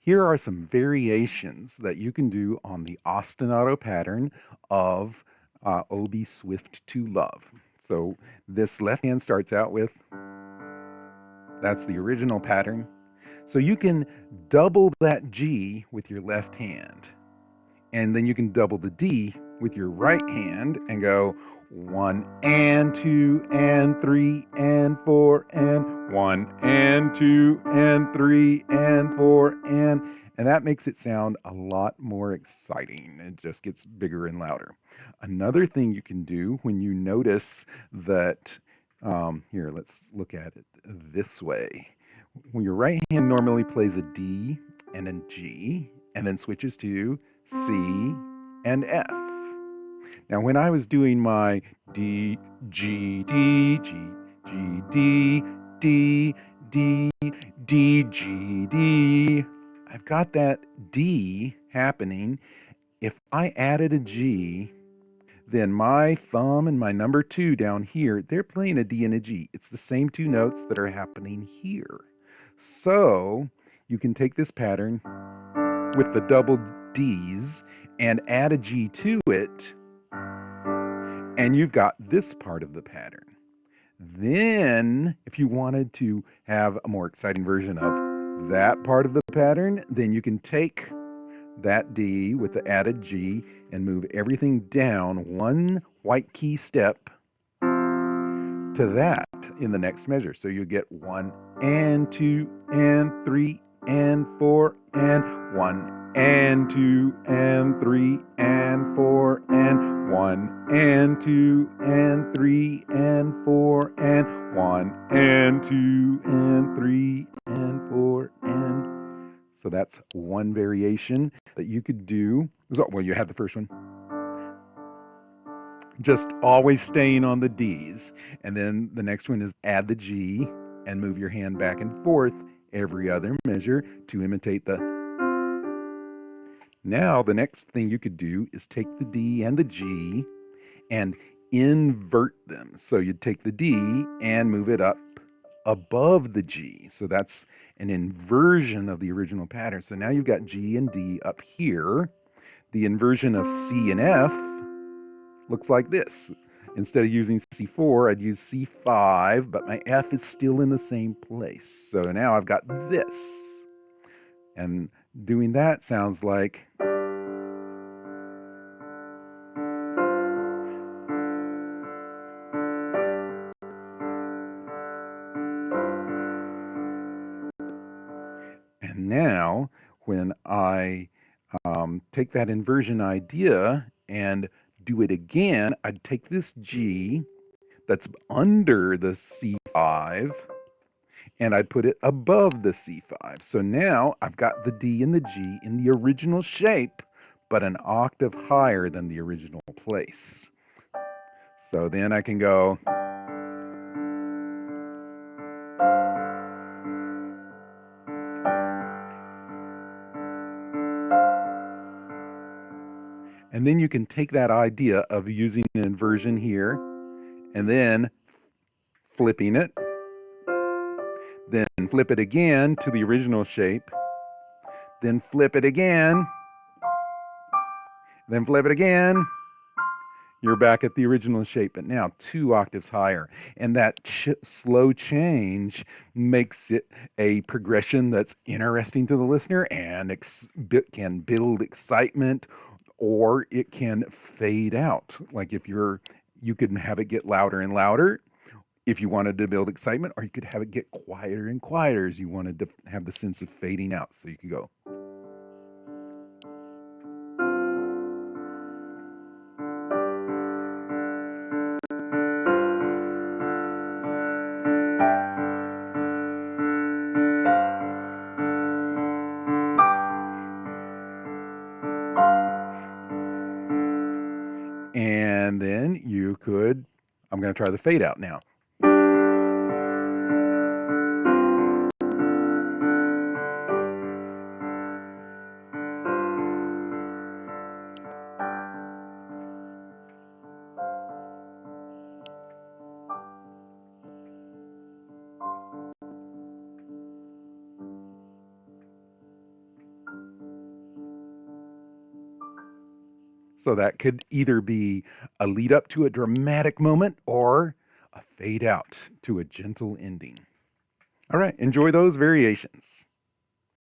Here are some variations that you can do on the ostinato pattern of "O Be Swift to Love." So this left hand starts out with, that's the original pattern. So you can double that G with your left hand, and then you can double the D with your right hand and go 1 and 2 and 3 and 4 and 1 and 2 and 3 and 4 and that makes it sound a lot more exciting. It just gets bigger and louder. Another thing you can do when you notice that, here, let's look at it this way. When your right hand normally plays a D and a G and then switches to C and F. Now, when I was doing my D, G, D, G, G, D, D, D, D, G, D, I've got that D happening. If I added a G, then my thumb and my number 2 down here, they're playing a D and a G. It's the same 2 notes that are happening here. So you can take this pattern with the double D's and add a G to it, and you've got this part of the pattern. Then, if you wanted to have a more exciting version of that part of the pattern, then you can take that D with the added G and move everything down 1 white key step to that in the next measure. So you get 1 and 2 and 3 and 4 and 1 and 2 and 3 and 4 and 1 and 2 and 3 and 4 and 1 and 2 and 3 and 4 and. So that's one variation that you could do. So, well, you had the first one. Just always staying on the D's. And then the next one is add the G and move your hand back and forth every other measure to imitate the. Now, the next thing you could do is take the D and the G and invert them. So you'd take the D and move it up above the G. So that's an inversion of the original pattern. So now you've got G and D up here. The inversion of C and F looks like this. Instead of using C4, I'd use C5, but my F is still in the same place. So now I've got this. And doing that sounds like. And now, when I take that inversion idea and do it again, I'd take this G that's under the C5 and I'd put it above the C5. So now I've got the D and the G in the original shape, but an octave higher than the original place. So then I can go. And then you can take that idea of using an inversion here and then flipping it, then flip it again to the original shape, then flip it again, then flip it again. You're back at the original shape, but now 2 octaves higher. And that slow change makes it a progression that's interesting to the listener and can build excitement, or it can fade out. Like if you could have it get louder and louder if you wanted to build excitement, or you could have it get quieter and quieter as you wanted to have the sense of fading out. So you could go. And then you could, I'm going to try the fade out now. So that could either be a lead up to a dramatic moment or a fade out to a gentle ending. All right, enjoy those variations.